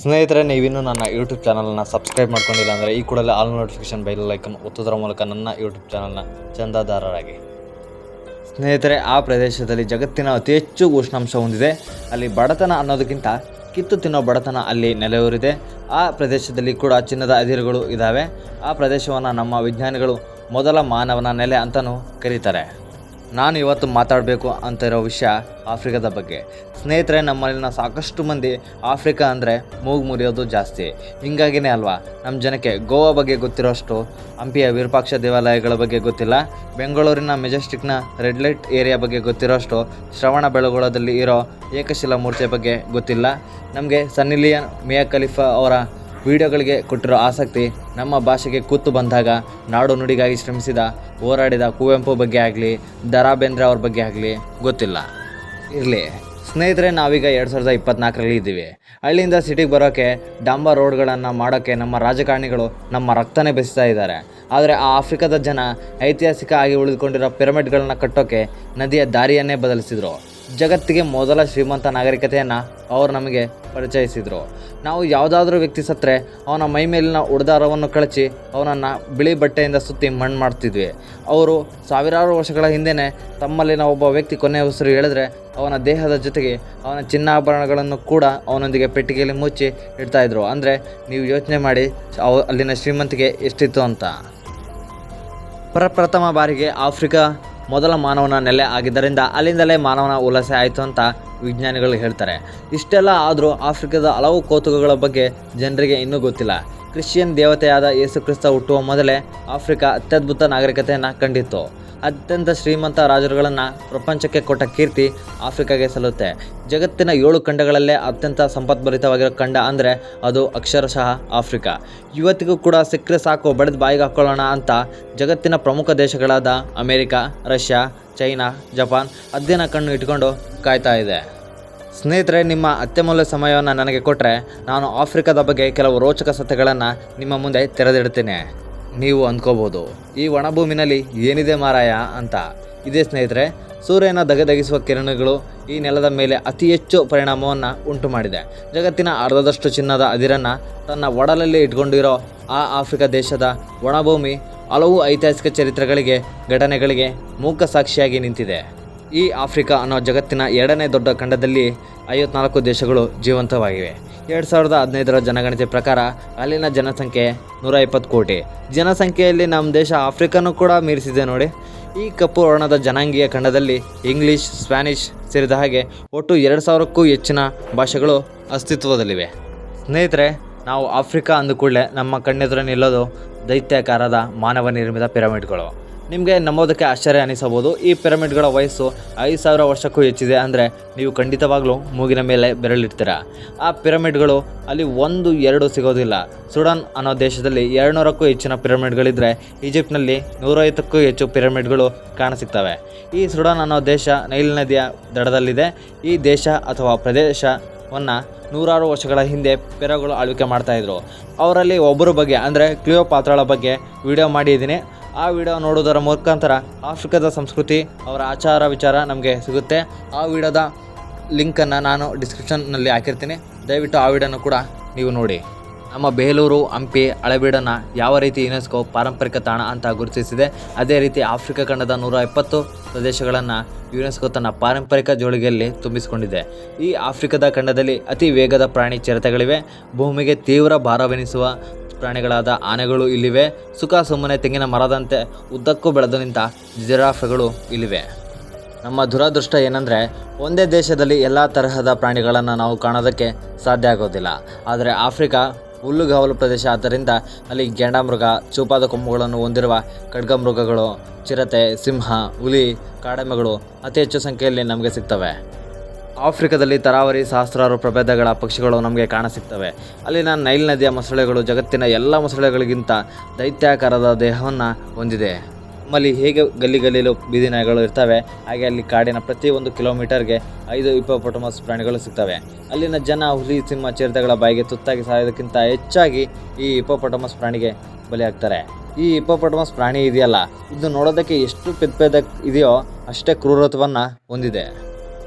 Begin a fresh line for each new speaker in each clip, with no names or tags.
ಸ್ನೇಹಿತರೆ, ನೀವಿನ್ನೂ ನನ್ನ ಯೂಟ್ಯೂಬ್ ಚಾನಲ್ನ ಸಬ್ಸ್ಕ್ರೈಬ್ ಮಾಡ್ಕೊಂಡಿಲ್ಲ ಅಂದರೆ ಈ ಕೂಡಲೇ ಆಲ್ ನೋಟಿಫಿಕೇಷನ್ ಬೆಲ್ ಐಕನ್ ಒತ್ತುವುದರ ಮೂಲಕ ನನ್ನ ಯೂಟ್ಯೂಬ್ ಚಾನಲ್ನ ಚಂದಾದಾರರಾಗಿ. ಸ್ನೇಹಿತರೆ, ಆ ಪ್ರದೇಶದಲ್ಲಿ ಜಗತ್ತಿನ ಅತಿ ಹೆಚ್ಚು ಉಷ್ಣಾಂಶ ಹೊಂದಿದೆ. ಅಲ್ಲಿ ಬಡತನ ಅನ್ನೋದಕ್ಕಿಂತ ಕಿತ್ತು ತಿನ್ನೋ ಬಡತನ ಅಲ್ಲಿ ನೆಲೆಯೂರಿದೆ. ಆ ಪ್ರದೇಶದಲ್ಲಿ ಕೂಡ ಚಿನ್ನದ ಅದಿರುಗಳು ಇದ್ದಾವೆ. ಆ ಪ್ರದೇಶವನ್ನು ನಮ್ಮ ವಿಜ್ಞಾನಿಗಳು ಮೊದಲ ಮಾನವನ ನೆಲೆ ಅಂತಲೂ ಕರೀತಾರೆ. ನಾನು ಇವತ್ತು ಮಾತಾಡಬೇಕು ಅಂತ ಇರೋ ವಿಷಯ ಆಫ್ರಿಕಾದ ಬಗ್ಗೆ. ಸ್ನೇಹಿತರೆ, ನಮ್ಮಲ್ಲಿನ ಸಾಕಷ್ಟು ಮಂದಿ ಆಫ್ರಿಕಾ ಅಂದರೆ ಮೂಗು ಮುರಿಯೋದು ಜಾಸ್ತಿ. ಹಿಂಗಾಗಿನೇ ಅಲ್ವಾ ನಮ್ಮ ಜನಕ್ಕೆ ಗೋವಾ ಬಗ್ಗೆ ಗೊತ್ತಿರೋಷ್ಟು ಹಂಪಿಯ ವಿರೂಪಾಕ್ಷ ದೇವಾಲಯಗಳ ಬಗ್ಗೆ ಗೊತ್ತಿಲ್ಲ. ಬೆಂಗಳೂರಿನ ಮೆಜೆಸ್ಟಿಕ್ನ ರೆಡ್ ಲೈಟ್ ಏರಿಯಾ ಬಗ್ಗೆ ಗೊತ್ತಿರೋಷ್ಟು ಶ್ರವಣ ಬೆಳಗೊಳದಲ್ಲಿ ಇರೋ ಏಕಶಿಲಾ ಮೂರ್ತಿಯ ಬಗ್ಗೆ ಗೊತ್ತಿಲ್ಲ. ನಮಗೆ ಸನ್ನಿ ಲಿಯೋನ್, ಮಿಯಾ ಖಲೀಫಾ ಅವರ ವಿಡಿಯೋಗಳಿಗೆ ಕೊಟ್ಟಿರೋ ಆಸಕ್ತಿ ನಮ್ಮ ಭಾಷೆಗೆ ಕೂತು ಬಂದಾಗ ನಾಡು ನುಡಿಗಾಗಿ ಶ್ರಮಿಸಿದ ಹೋರಾಡಿದ ಕುವೆಂಪು ಬಗ್ಗೆ ಆಗಲಿ, ದ ರಾ ಬೇಂದ್ರೆ ಅವ್ರ ಬಗ್ಗೆ ಆಗಲಿ ಗೊತ್ತಿಲ್ಲ. ಇರಲಿ ಸ್ನೇಹಿತರೆ, ನಾವೀಗ 2024ರಲ್ಲಿ ಇದ್ದೀವಿ. ಹಳ್ಳಿಯಿಂದ ಸಿಟಿಗೆ ಬರೋಕ್ಕೆ ಡಾಂಬರ್ ರೋಡ್ಗಳನ್ನು ಮಾಡೋಕ್ಕೆ ನಮ್ಮ ರಾಜಕಾರಣಿಗಳು ನಮ್ಮ ರಕ್ತನೇ ಬೆಸಿತಾ ಇದ್ದಾರೆ. ಆದರೆ ಆ ಆಫ್ರಿಕಾದ ಜನ ಐತಿಹಾಸಿಕ ಆಗಿ ಉಳಿದುಕೊಂಡಿರೋ ಪಿರಮಿಡ್ಗಳನ್ನ ಕಟ್ಟೋಕ್ಕೆ ನದಿಯ ದಾರಿಯನ್ನೇ ಬದಲಿಸಿದರು. ಜಗತ್ತಿಗೆ ಮೊದಲ ಶ್ರೀಮಂತ ನಾಗರಿಕತೆಯನ್ನು ಅವರು ನಮಗೆ ಪರಿಚಯಿಸಿದರು. ನಾವು ಯಾವುದಾದ್ರೂ ವ್ಯಕ್ತಿ ಸತ್ತರೆ ಅವನ ಮೈ ಮೇಲಿನ ಉಡ್ದಾರವನ್ನು ಕಳಚಿ ಅವನನ್ನು ಬಿಳಿ ಬಟ್ಟೆಯಿಂದ ಸುತ್ತಿ ಮಣ್ಣು ಮಾಡ್ತಿದ್ವಿ. ಅವರು ಸಾವಿರಾರು ವರ್ಷಗಳ ಹಿಂದೆಯೇ ತಮ್ಮಲ್ಲಿನ ಒಬ್ಬ ವ್ಯಕ್ತಿ ಕೊನೆಯ ಉಸಿರು ಹೇಳಿದ್ರೆ ಅವನ ದೇಹದ ಜೊತೆಗೆ ಅವನ ಚಿನ್ನಾಭರಣಗಳನ್ನು ಕೂಡ ಅವನೊಂದಿಗೆ ಪೆಟ್ಟಿಗೆಯಲ್ಲಿ ಮುಚ್ಚಿ ಇಡ್ತಾಯಿದ್ರು. ಅಂದರೆ ನೀವು ಯೋಚನೆ ಮಾಡಿ ಅಲ್ಲಿನ ಶ್ರೀಮಂತಿಗೆ ಎಷ್ಟಿತ್ತು ಅಂತ. ಪ್ರಪ್ರಥಮ ಬಾರಿಗೆ ಆಫ್ರಿಕಾ ಮೊದಲ ಮಾನವನ ನೆಲೆ ಆಗಿದ್ದರಿಂದ ಅಲ್ಲಿಂದಲೇ ಮಾನವನ ವಲಸೆ ಆಯಿತು ಅಂತ ವಿಜ್ಞಾನಿಗಳು ಹೇಳ್ತಾರೆ. ಇಷ್ಟೆಲ್ಲ ಆದರೂ ಆಫ್ರಿಕಾದ ಹಲವು ಕೌತುಕಗಳ ಬಗ್ಗೆ ಜನರಿಗೆ ಇನ್ನೂ ಗೊತ್ತಿಲ್ಲ. ಕ್ರಿಶ್ಚಿಯನ್ ದೇವತೆಯಾದ ಯೇಸು ಕ್ರಿಸ್ತ ಹುಟ್ಟುವ ಮೊದಲೇ ಆಫ್ರಿಕಾ ಅತ್ಯದ್ಭುತ ನಾಗರಿಕತೆಯನ್ನು ಕಂಡಿತ್ತು. ಅತ್ಯಂತ ಶ್ರೀಮಂತ ರಾಜರುಗಳನ್ನು ಪ್ರಪಂಚಕ್ಕೆ ಕೊಟ್ಟ ಕೀರ್ತಿ ಆಫ್ರಿಕಾಗೆ ಸಲ್ಲುತ್ತೆ. ಜಗತ್ತಿನ 7 ಖಂಡಗಳಲ್ಲೇ ಅತ್ಯಂತ ಸಂಪದ್ಭರಿತವಾಗಿರೋ ಖಂಡ ಅಂದರೆ ಅದು ಅಕ್ಷರಶಃ ಆಫ್ರಿಕಾ. ಇವತ್ತಿಗೂ ಕೂಡ ಸಿಕ್ಕರೆ ಸಾಕು ಬಡಿದು ಬಾಯಿಗೆ ಹಾಕ್ಕೊಳ್ಳೋಣ ಅಂತ ಜಗತ್ತಿನ ಪ್ರಮುಖ ದೇಶಗಳಾದ ಅಮೇರಿಕಾ, ರಷ್ಯಾ, ಚೈನಾ, ಜಪಾನ್ ಅಧ್ಯಯನ ಕಣ್ಣು ಇಟ್ಕೊಂಡು ಕಾಯ್ತಾ ಇದೆ. ಸ್ನೇಹಿತರೆ, ನಿಮ್ಮ ಅತ್ಯಮೂಲ್ಯ ಸಮಯವನ್ನು ನನಗೆ ಕೊಟ್ಟರೆ ನಾನು ಆಫ್ರಿಕಾದ ಬಗ್ಗೆ ಕೆಲವು ರೋಚಕ ಸತ್ಯಗಳನ್ನು ನಿಮ್ಮ ಮುಂದೆ ತೆರೆದಿಡ್ತೇನೆ. ನೀವು ಅಂದ್ಕೋಬೋದು, ಈ ಒಣಭೂಮಿನಲ್ಲಿ ಏನಿದೆ ಮಾರಾಯ ಅಂತ. ಇದೇ ಸ್ನೇಹಿತರೆ, ಸೂರ್ಯನ ದಗದಗಿಸುವ ಕಿರಣಗಳು ಈ ನೆಲದ ಮೇಲೆ ಅತಿ ಹೆಚ್ಚು ಪರಿಣಾಮವನ್ನು ಉಂಟು ಮಾಡಿದೆ. ಜಗತ್ತಿನ ಅರ್ಧದಷ್ಟು ಚಿನ್ನದ ಅದಿರನ್ನು ತನ್ನ ಒಡಲಲ್ಲಿ ಇಟ್ಕೊಂಡಿರೋ ಆ ಆಫ್ರಿಕಾ ದೇಶದ ಒಣಭೂಮಿ ಹಲವು ಐತಿಹಾಸಿಕ ಚರಿತ್ರೆಗಳಿಗೆ, ಘಟನೆಗಳಿಗೆ ಮೂಕ ಸಾಕ್ಷಿಯಾಗಿ ನಿಂತಿದೆ. ಈ ಆಫ್ರಿಕಾ ಅನ್ನೋ ಜಗತ್ತಿನ 2ನೇ ದೊಡ್ಡ ಖಂಡದಲ್ಲಿ 54 ದೇಶಗಳು ಜೀವಂತವಾಗಿವೆ. 2015ರ ಜನಗಣತಿ ಪ್ರಕಾರ ಅಲ್ಲಿನ ಜನಸಂಖ್ಯೆ 120 ಕೋಟಿ. ಜನಸಂಖ್ಯೆಯಲ್ಲಿ ನಮ್ಮ ದೇಶ ಆಫ್ರಿಕಾನೂ ಕೂಡ ಮೀರಿಸಿದೆ ನೋಡಿ. ಈ ಕಪ್ಪು ವರ್ಣದ ಜನಾಂಗೀಯ ಖಂಡದಲ್ಲಿ ಇಂಗ್ಲೀಷ್, ಸ್ಪ್ಯಾನಿಷ್ ಸೇರಿದ ಹಾಗೆ ಒಟ್ಟು 2000ಕ್ಕೂ ಹೆಚ್ಚಿನ ಭಾಷೆಗಳು ಅಸ್ತಿತ್ವದಲ್ಲಿವೆ. ಸ್ನೇಹಿತರೆ, ನಾವು ಆಫ್ರಿಕಾ ಅಂದ ಕೂಡಲೇ ನಮ್ಮ ಕಣ್ಣೆದುರು ನಿಲ್ಲೋದು ದೈತ್ಯಾಕಾರದ ಮಾನವ ನಿರ್ಮಿತ ಪಿರಮಿಡ್ಗಳು. ನಿಮಗೆ ನಂಬೋದಕ್ಕೆ ಆಶ್ಚರ್ಯ ಅನಿಸಬಹುದು. ಈ ಪಿರಮಿಡ್ಗಳ ವಯಸ್ಸು 5000 ವರ್ಷಕ್ಕೂ ಹೆಚ್ಚಿದೆ ಅಂದರೆ ನೀವು ಖಂಡಿತವಾಗ್ಲೂ ಮೂಗಿನ ಮೇಲೆ ಬೆರಳಿಡ್ತೀರ. ಆ ಪಿರಮಿಡ್ಗಳು ಅಲ್ಲಿ 1-2 ಸಿಗೋದಿಲ್ಲ. ಸುಡಾನ್ ಅನ್ನೋ ದೇಶದಲ್ಲಿ 200ಕ್ಕೂ ಹೆಚ್ಚಿನ ಪಿರಮಿಡ್ಗಳಿದ್ದರೆ ಈಜಿಪ್ಟ್ನಲ್ಲಿ 150ಕ್ಕೂ ಹೆಚ್ಚು ಪಿರಮಿಡ್ಗಳು ಕಾಣಸಿಗ್ತವೆ. ಈ ಸುಡಾನ್ ಅನ್ನೋ ದೇಶ ನೈಲ್ ನದಿಯ ದಡದಲ್ಲಿದೆ. ಈ ದೇಶ ಅಥವಾ ಪ್ರದೇಶವನ್ನು ನೂರಾರು ವರ್ಷಗಳ ಹಿಂದೆ ಫೇರೋಗಳು ಆಳ್ವಿಕೆ ಮಾಡ್ತಾಯಿದ್ರು. ಅವರಲ್ಲಿ ಒಬ್ಬರ ಬಗ್ಗೆ ಅಂದರೆ ಕ್ಲಿಯೋಪಾತ್ರಾಳ ಬಗ್ಗೆ ವಿಡಿಯೋ ಮಾಡಿದ್ದೀನಿ. ಆ ವಿಡಿಯೋ ನೋಡೋದರ ಮುಖಾಂತರ ಆಫ್ರಿಕಾದ ಸಂಸ್ಕೃತಿ, ಅವರ ಆಚಾರ ವಿಚಾರ ನಮಗೆ ಸಿಗುತ್ತೆ. ಆ ವಿಡಿಯೋದ ಲಿಂಕನ್ನು ನಾನು ಡಿಸ್ಕ್ರಿಪ್ಷನ್ನಲ್ಲಿ ಹಾಕಿರ್ತೀನಿ. ದಯವಿಟ್ಟು ಆ ವಿಡಿಯೋನ ಕೂಡ ನೀವು ನೋಡಿ. ನಮ್ಮ ಬೇಲೂರು, ಹಂಪಿ, ಹಳೆಬೀಡನ್ನು ಯಾವ ರೀತಿ ಯುನೆಸ್ಕೋ ಪಾರಂಪರಿಕ ತಾಣ ಅಂತ ಗುರುತಿಸಿದೆ, ಅದೇ ರೀತಿ ಆಫ್ರಿಕಾ ಖಂಡದ 120 ಪ್ರದೇಶಗಳನ್ನು ಯುನೆಸ್ಕೋ ತನ್ನ ಪಾರಂಪರಿಕ ಜೋಳಿಗೆಯಲ್ಲಿ ತುಂಬಿಸಿಕೊಂಡಿದೆ. ಈ ಆಫ್ರಿಕಾದ ಖಂಡದಲ್ಲಿ ಅತಿ ವೇಗದ ಪ್ರಾಣಿ ಚಿರತೆಗಳಿವೆ. ಭೂಮಿಗೆ ತೀವ್ರ ಭಾರವೆನಿಸುವ ಪ್ರಾಣಿಗಳಾದ ಆನೆಗಳು ಇಲ್ಲಿವೆ. ಸುಖ ಸುಮ್ಮನೆ ತೆಂಗಿನ ಮರದಂತೆ ಉದ್ದಕ್ಕೂ ಬೆಳೆದು ನಿಂತ ಜಿರಾಫೆಗಳು ಇಲ್ಲಿವೆ. ನಮ್ಮ ದುರದೃಷ್ಟ ಏನಂದರೆ ಒಂದೇ ದೇಶದಲ್ಲಿ ಎಲ್ಲ ತರಹದ ಪ್ರಾಣಿಗಳನ್ನು ನಾವು ಕಾಣೋದಕ್ಕೆ ಸಾಧ್ಯ ಆಗೋದಿಲ್ಲ. ಆದರೆ ಆಫ್ರಿಕಾ ಹುಲ್ಲುಗಾವಲು ಪ್ರದೇಶ ಆದ್ದರಿಂದ ಅಲ್ಲಿ ಗೆಂಡಮೃಗ, ಚೂಪಾದ ಕೊಂಬುಗಳನ್ನು ಹೊಂದಿರುವ ಖಡ್ಗಮೃಗಗಳು, ಚಿರತೆ, ಸಿಂಹ, ಹುಲಿ, ಕಾಡೆಮ್ಮೆಗಳು ಅತಿ ಹೆಚ್ಚು ಸಂಖ್ಯೆಯಲ್ಲಿ ನಮಗೆ ಸಿಗ್ತವೆ. ಆಫ್ರಿಕಾದಲ್ಲಿ ತರಾವರಿ ಸಹಸ್ರಾರು ಪ್ರಭೇದಗಳ ಪಕ್ಷಿಗಳು ನಮಗೆ ಕಾಣಸಿಗ್ತವೆ. ಅಲ್ಲಿನ ನೈಲ್ ನದಿಯ ಮೊಸಳೆಗಳು ಜಗತ್ತಿನ ಎಲ್ಲ ಮೊಸಳೆಗಳಿಗಿಂತ ದೈತ್ಯಾಕಾರದ ದೇಹವನ್ನು ಹೊಂದಿದೆ. ನಮ್ಮಲ್ಲಿ ಹೇಗೆ ಗಲ್ಲಿಗಲ್ಲಿಲು ಬೀದಿ ನಾಯಿಗಳು ಇರ್ತವೆ, ಹಾಗೆ ಅಲ್ಲಿ ಕಾಡಿನ ಪ್ರತಿ 1 ಕಿಲೋಮೀಟರ್ಗೆ 5 ಹಿಪ್ಪೋಪೊಟಮಸ್ ಪ್ರಾಣಿಗಳು ಸಿಗ್ತವೆ. ಅಲ್ಲಿನ ಜನ ಹುಲಿ, ಸಿಂಹ, ಚಿರತೆಗಳ ಬಾಯಿಗೆ ತುತ್ತಾಗಿ ಸಾಯೋದಕ್ಕಿಂತ ಹೆಚ್ಚಾಗಿ ಈ ಹಿಪ್ಪೋಪೊಟಮಸ್ ಪ್ರಾಣಿಗೆ ಬಲಿಯಾಗ್ತಾರೆ. ಈ ಹಿಪ್ಪೋಪೊಟಮಸ್ ಪ್ರಾಣಿ ಇದೆಯಲ್ಲ, ಇದು ನೋಡೋದಕ್ಕೆ ಎಷ್ಟು ಪೆದ್ದ ಇದೆಯೋ ಅಷ್ಟೇ ಕ್ರೂರತ್ವವನ್ನು ಹೊಂದಿದೆ.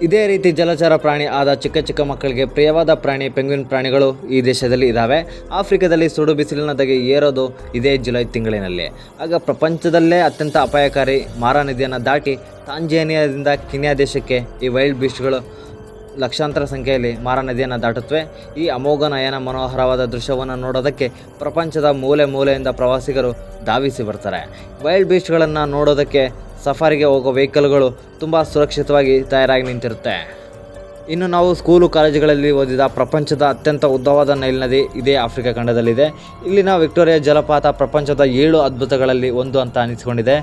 ಇದೇ ರೀತಿ ಜಲಚರ ಪ್ರಾಣಿ ಆದ ಚಿಕ್ಕ ಚಿಕ್ಕ ಮಕ್ಕಳಿಗೆ ಪ್ರಿಯವಾದ ಪ್ರಾಣಿ ಪೆಂಗ್ವಿನ್ ಪ್ರಾಣಿಗಳು ಈ ದೇಶದಲ್ಲಿ ಇದ್ದಾವೆ. ಆಫ್ರಿಕಾದಲ್ಲಿ ಸುಡು ಬಿಸಿಲಿನ ಧಗೆ ಏರೋದು ಇದೇ ಜುಲೈ ತಿಂಗಳಿನಲ್ಲಿ. ಆಗ ಪ್ರಪಂಚದಲ್ಲೇ ಅತ್ಯಂತ ಅಪಾಯಕಾರಿ ಮಾರಾ ನದಿಯನ್ನು ದಾಟಿ ತಾಂಜೇನಿಯಾದಿಂದ ಕೆನ್ಯಾ ದೇಶಕ್ಕೆ ಈ ವೈಲ್ಡ್ ಬೀಸ್ಟ್ಗಳು ಲಕ್ಷಾಂತರ ಸಂಖ್ಯೆಯಲ್ಲಿ ಮಾರಾ ನದಿಯನ್ನು ದಾಟುತ್ತವೆ. ಈ ಅಮೋಘ ನಯನ ಮನೋಹರವಾದ ದೃಶ್ಯವನ್ನು ನೋಡೋದಕ್ಕೆ ಪ್ರಪಂಚದ ಮೂಲೆ ಮೂಲೆಯಿಂದ ಪ್ರವಾಸಿಗರು ಧಾವಿಸಿ ಬರ್ತಾರೆ. ವೈಲ್ಡ್ ಬೀಸ್ಟ್ಗಳನ್ನು ನೋಡೋದಕ್ಕೆ ಸಫಾರಿಗೆ ಹೋಗೋ ವೆಹಿಕಲ್ಗಳು ತುಂಬ ಸುರಕ್ಷಿತವಾಗಿ ತಯಾರಾಗಿ ನಿಂತಿರುತ್ತೆ. ಇನ್ನು ನಾವು ಸ್ಕೂಲು ಕಾಲೇಜುಗಳಲ್ಲಿ ಓದಿದ ಪ್ರಪಂಚದ ಅತ್ಯಂತ ಉದ್ದವಾದ ನೈಲ್ ನದಿ ಇದೇ ಆಫ್ರಿಕಾ ಖಂಡದಲ್ಲಿದೆ. ಇಲ್ಲಿನ ವಿಕ್ಟೋರಿಯಾ ಜಲಪಾತ ಪ್ರಪಂಚದ 7 ಅದ್ಭುತಗಳಲ್ಲಿ ಒಂದು ಅಂತ ಅನಿಸಿಕೊಂಡಿದೆ.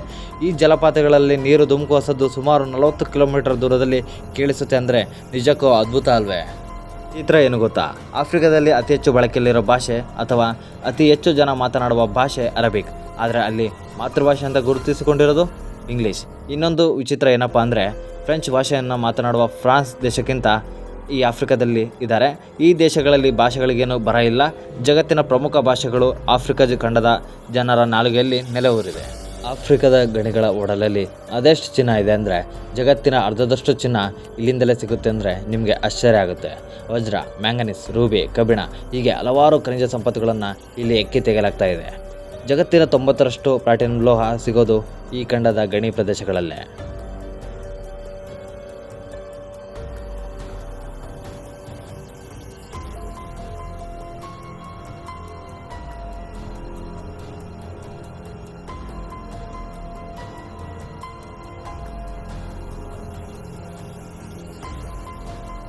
ಈ ಜಲಪಾತಗಳಲ್ಲಿ ನೀರು ಧುಮುಕುವ ಸದ್ದು ಸುಮಾರು 40 ಕಿಲೋಮೀಟರ್ ದೂರದಲ್ಲಿ ಕೇಳಿಸುತ್ತೆ ಅಂದರೆ ನಿಜಕ್ಕೂ ಅದ್ಭುತ ಅಲ್ವೇ? ಚಿತ್ರ ಏನು ಗೊತ್ತಾ? ಆಫ್ರಿಕಾದಲ್ಲಿ ಅತಿ ಹೆಚ್ಚು ಬಳಕೆಯಲ್ಲಿರೋ ಭಾಷೆ ಅಥವಾ ಅತಿ ಹೆಚ್ಚು ಜನ ಮಾತನಾಡುವ ಭಾಷೆ ಅರಬಿಕ್. ಆದರೆ ಅಲ್ಲಿ ಮಾತೃಭಾಷೆ ಅಂತ ಗುರುತಿಸಿಕೊಂಡಿರೋದು ಇಂಗ್ಲೀಷ್. ಇನ್ನೊಂದು ವಿಚಿತ್ರ ಏನಪ್ಪ ಅಂದರೆ ಫ್ರೆಂಚ್ ಭಾಷೆಯನ್ನು ಮಾತನಾಡುವ ಫ್ರಾನ್ಸ್ ದೇಶಕ್ಕಿಂತ ಈ ಆಫ್ರಿಕಾದಲ್ಲಿ ಇದ್ದಾರೆ. ಈ ದೇಶಗಳಲ್ಲಿ ಭಾಷೆಗಳಿಗೇನು ಬರ ಇಲ್ಲ. ಜಗತ್ತಿನ ಪ್ರಮುಖ ಭಾಷೆಗಳು ಆಫ್ರಿಕಾ ಖಂಡದ ಜನರ ನಾಲಿಗೆಯಲ್ಲಿ ನೆಲೆ ಊರಿದೆ. ಆಫ್ರಿಕಾದ ಗಣಿಗಳ ಒಡಲಲ್ಲಿ ಅದೆಷ್ಟು ಚಿನ್ನ ಇದೆ ಅಂದರೆ ಜಗತ್ತಿನ ಅರ್ಧದಷ್ಟು ಚಿನ್ನ ಇಲ್ಲಿಂದಲೇ ಸಿಗುತ್ತೆ ಅಂದರೆ ನಿಮಗೆ ಆಶ್ಚರ್ಯ ಆಗುತ್ತೆ. ವಜ್ರ, ಮ್ಯಾಂಗನೀಸ್, ರೂಬಿ, ಕಬ್ಬಿಣ ಹೀಗೆ ಹಲವಾರು ಖನಿಜ ಸಂಪತ್ತುಗಳನ್ನು ಇಲ್ಲಿ ಎಕ್ಕಿ ತೆಗೆಯಲಾಗ್ತಾ ಇದೆ. ಜಗತ್ತಿನ 90% ಪ್ಲಾಟಿನಂ ಲೋಹ ಸಿಗೋದು ಈ ಖಂಡದ ಗಣಿ ಪ್ರದೇಶಗಳಲ್ಲೇ.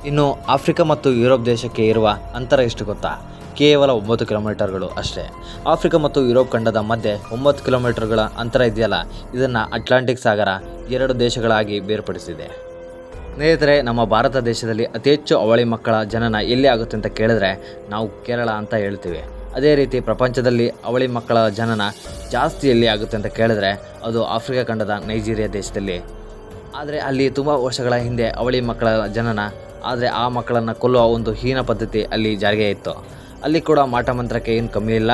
ಇನ್ನು ಆಫ್ರಿಕಾ ಮತ್ತು ಯುರೋಪ್ ದೇಶಕ್ಕೆ ಇರುವ ಅಂತರ ಎಷ್ಟು ಗೊತ್ತಾ? ಕೇವಲ 9 ಕಿಲೋಮೀಟರ್ಗಳು ಅಷ್ಟೇ. ಆಫ್ರಿಕಾ ಮತ್ತು ಯುರೋಪ್ ಖಂಡದ ಮಧ್ಯೆ 9 ಕಿಲೋಮೀಟರ್ಗಳ ಅಂತರ ಇದೆಯಲ್ಲ, ಇದನ್ನು ಅಟ್ಲಾಂಟಿಕ್ ಸಾಗರ 2 ದೇಶಗಳಾಗಿ ಬೇರ್ಪಡಿಸಿದೆ. ಸ್ನೇಹಿತರೆ, ನಮ್ಮ ಭಾರತ ದೇಶದಲ್ಲಿ ಅತಿ ಹೆಚ್ಚು ಅವಳಿ ಮಕ್ಕಳ ಜನನ ಎಲ್ಲಿ ಆಗುತ್ತೆ ಅಂತ ಕೇಳಿದ್ರೆ ನಾವು ಕೇರಳ ಅಂತ ಹೇಳ್ತೀವಿ. ಅದೇ ರೀತಿ ಪ್ರಪಂಚದಲ್ಲಿ ಅವಳಿ ಮಕ್ಕಳ ಜನನ ಜಾಸ್ತಿ ಎಲ್ಲಿ ಆಗುತ್ತೆ ಅಂತ ಕೇಳಿದ್ರೆ ಅದು ಆಫ್ರಿಕಾ ಖಂಡದ ನೈಜೀರಿಯಾ ದೇಶದಲ್ಲಿ. ಆದರೆ ಅಲ್ಲಿ ತುಂಬ ವರ್ಷಗಳ ಹಿಂದೆ ಅವಳಿ ಮಕ್ಕಳ ಜನನ, ಆದರೆ ಆ ಮಕ್ಕಳನ್ನು ಕೊಲ್ಲುವ ಒಂದು ಹೀನ ಪದ್ಧತಿ ಅಲ್ಲಿ ಜಾರಿಗೆ ಇತ್ತು. ಅಲ್ಲಿ ಕೂಡ ಮಾಟ ಮಂತ್ರಕ್ಕೆ ಏನು ಕಮ್ಮಿ ಇಲ್ಲ.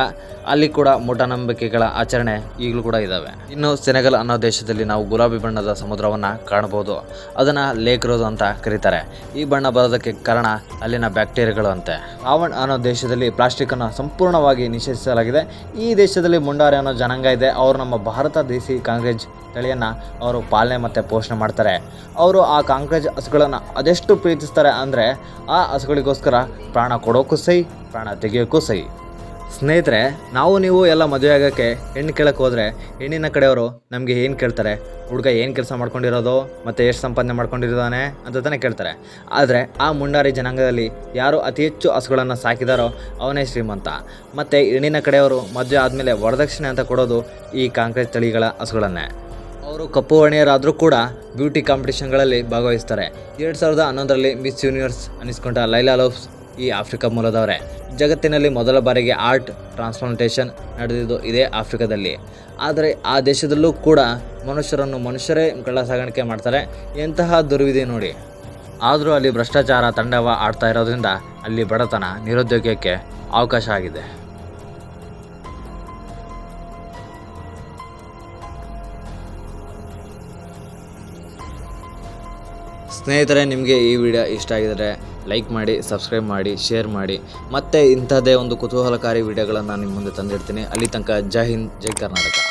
ಅಲ್ಲಿ ಕೂಡ ಮೂಢನಂಬಿಕೆಗಳ ಆಚರಣೆ ಈಗಲೂ ಕೂಡ ಇದ್ದಾವೆ. ಇನ್ನು ಸೆನೆಗಲ್ ಅನ್ನೋ ದೇಶದಲ್ಲಿ ನಾವು ಗುಲಾಬಿ ಬಣ್ಣದ ಸಮುದ್ರವನ್ನು ಕಾಣಬಹುದು. ಅದನ್ನು ಲೇಕ್ ರೋಸ್ ಅಂತ ಕರೀತಾರೆ. ಈ ಬಣ್ಣ ಬರೋದಕ್ಕೆ ಕಾರಣ ಅಲ್ಲಿನ ಬ್ಯಾಕ್ಟೀರಿಯಾಗಳು ಅಂತೆ. ರಾವಣ್ ಅನ್ನೋ ದೇಶದಲ್ಲಿ ಪ್ಲಾಸ್ಟಿಕ್ಕನ್ನು ಸಂಪೂರ್ಣವಾಗಿ ನಿಷೇಧಿಸಲಾಗಿದೆ. ಈ ದೇಶದಲ್ಲಿ ಮುಂಡಾರಿ ಅನ್ನೋ ಜನಾಂಗ ಇದೆ. ಅವರು ನಮ್ಮ ಭಾರತ ದೇಸಿ ಕಾಂಗ್ರೆಸ್ ತಳಿಯನ್ನು ಅವರು ಪಾಲನೆ ಮತ್ತು ಪೋಷಣೆ ಮಾಡ್ತಾರೆ. ಅವರು ಆ ಕಾಂಕ್ರೇಜ್ ಹಸುಗಳನ್ನು ಅದೆಷ್ಟು ಪ್ರೀತಿಸ್ತಾರೆ ಅಂದರೆ ಆ ಹಸುಗಳಿಗೋಸ್ಕರ ಪ್ರಾಣ ಕೊಡೋಕ್ಕೂ ಸೈ, ಪ್ರಾಣ ತೆಗೆಯೋಕ್ಕೂ ಸೈ. ಸ್ನೇಹಿತರೆ, ನಾವು ನೀವು ಎಲ್ಲ ಮದುವೆ ಆಗೋಕ್ಕೆ ಹೆಣ್ಣು ಕೇಳಕ್ಕೆ ಹೋದರೆ ಹೆಣ್ಣಿನ ಕಡೆಯವರು ನಮಗೆ ಏನು ಕೇಳ್ತಾರೆ? ಹುಡುಗ ಏನು ಕೆಲಸ ಮಾಡ್ಕೊಂಡಿರೋದು ಮತ್ತು ಎಷ್ಟು ಸಂಪಾದನೆ ಮಾಡ್ಕೊಂಡಿದ್ದಾನೆ ಅಂತ ತಾನೇ ಕೇಳ್ತಾರೆ. ಆದರೆ ಆ ಮುಂಡಾರಿ ಜನಾಂಗದಲ್ಲಿ ಯಾರು ಅತಿ ಹೆಚ್ಚು ಹಸುಗಳನ್ನು ಸಾಕಿದಾರೋ ಅವನೇ ಶ್ರೀಮಂತ. ಮತ್ತು ಹೆಣ್ಣಿನ ಕಡೆಯವರು ಮದುವೆ ಆದಮೇಲೆ ವರದಕ್ಷಿಣೆ ಅಂತ ಕೊಡೋದು ಈ ಕಾಂಕ್ರೇಜ್ ತಳಿಗಳ ಹಸುಗಳನ್ನೇ. ಅವರು ಕಪ್ಪು ವರ್ಣೀಯರಾದರೂ ಕೂಡ ಬ್ಯೂಟಿ ಕಾಂಪಿಟೇಷನ್ಗಳಲ್ಲಿ ಭಾಗವಹಿಸ್ತಾರೆ. 2011ರಲ್ಲಿ ಮಿಸ್ ಯೂನಿವರ್ಸ್ ಅನ್ನಿಸ್ಕೊಂಡ ಲೈಲಾ ಲೋಪ್ಸ್ ಈ ಆಫ್ರಿಕಾ ಮೂಲದವರೇ. ಜಗತ್ತಿನಲ್ಲಿ ಮೊದಲ ಬಾರಿಗೆ ಆರ್ಟ್ ಟ್ರಾನ್ಸ್ಪ್ಲಾಂಟೇಷನ್ ನಡೆದಿದ್ದು ಇದೇ ಆಫ್ರಿಕಾದಲ್ಲಿ. ಆದರೆ ಆ ದೇಶದಲ್ಲೂ ಕೂಡ ಮನುಷ್ಯರೇ ಕಳ್ಳ ಸಾಗಾಣಿಕೆ ಮಾಡ್ತಾರೆ. ಎಂತಹ ದುರ್ವಿಧಿ ನೋಡಿ. ಆದರೂ ಅಲ್ಲಿ ಭ್ರಷ್ಟಾಚಾರ ತಾಂಡವ ಆಡ್ತಾ ಇರೋದ್ರಿಂದ ಅಲ್ಲಿ ಬಡತನ, ನಿರುದ್ಯೋಗಕ್ಕೆ ಅವಕಾಶ ಆಗಿದೆ. ಸ್ನೇಹಿತರೆ, ನಿಮಗೆ ಈ ವಿಡಿಯೋ ಇಷ್ಟ ಆಗಿದರೆ ಲೈಕ್ ಮಾಡಿ, ಸಬ್ಸ್ಕ್ರೈಬ್ ಮಾಡಿ, ಶೇರ್ ಮಾಡಿ. ಮತ್ತೆ ಇಂಥದ್ದೇ ಒಂದು ಕುತೂಹಲಕಾರಿ ವಿಡಿಯೋಗಳನ್ನು ನಿಮ್ಮ ಮುಂದೆ ತಂದಿರ್ತೀನಿ. ಅಲ್ಲಿ ತನಕ ಜೈ ಹಿಂದ್, ಜೈ ಕರ್ನಾಟಕ.